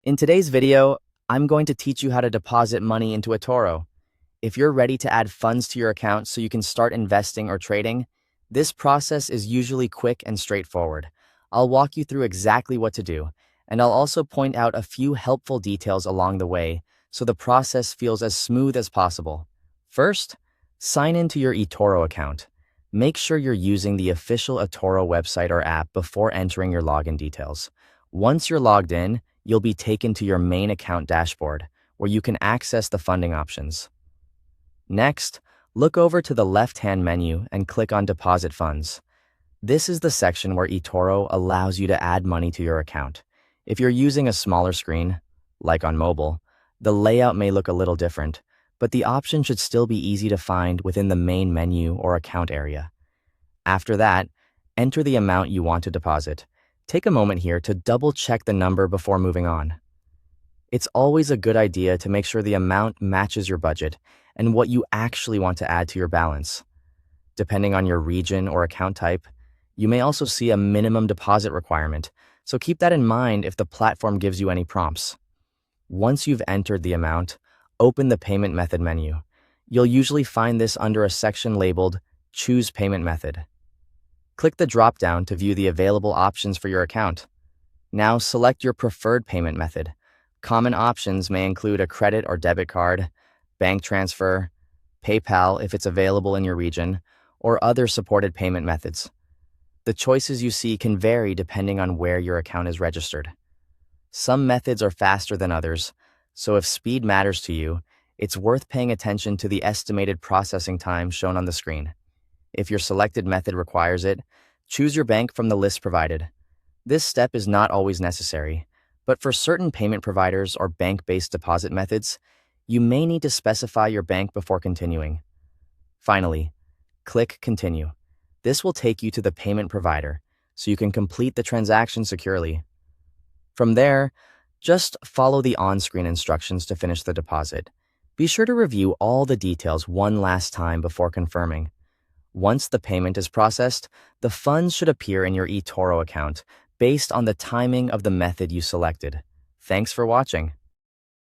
In today's video, I'm going to teach you how to deposit money into eToro. If you're ready to add funds to your account so you can start investing or trading, this process is usually quick and straightforward. I'll walk you through exactly what to do, and I'll also point out a few helpful details along the way so the process feels as smooth as possible. First, sign into your eToro account. Make sure you're using the official eToro website or app before entering your login details. Once you're logged in, you'll be taken to your main account dashboard, where you can access the funding options. Next, look over to the left-hand menu and click on Deposit Funds. This is the section where eToro allows you to add money to your account. If you're using a smaller screen, like on mobile, the layout may look a little different, but the option should still be easy to find within the main menu or account area. After that, enter the amount you want to deposit. Take a moment here to double-check the number before moving on. It's always a good idea to make sure the amount matches your budget and what you actually want to add to your balance. Depending on your region or account type, you may also see a minimum deposit requirement, so keep that in mind if the platform gives you any prompts. Once you've entered the amount, open the Payment Method menu. You'll usually find this under a section labeled Choose Payment Method. Click the drop-down to view the available options for your account. Now select your preferred payment method. Common options may include a credit or debit card, bank transfer, PayPal if it's available in your region, or other supported payment methods. The choices you see can vary depending on where your account is registered. Some methods are faster than others, so if speed matters to you, it's worth paying attention to the estimated processing time shown on the screen. If your selected method requires it, choose your bank from the list provided. This step is not always necessary, but for certain payment providers or bank-based deposit methods, you may need to specify your bank before continuing. Finally, click Continue. This will take you to the payment provider, so you can complete the transaction securely. From there, just follow the on-screen instructions to finish the deposit. Be sure to review all the details one last time before confirming. Once the payment is processed, the funds should appear in your eToro account based on the timing of the method you selected. Thanks for watching.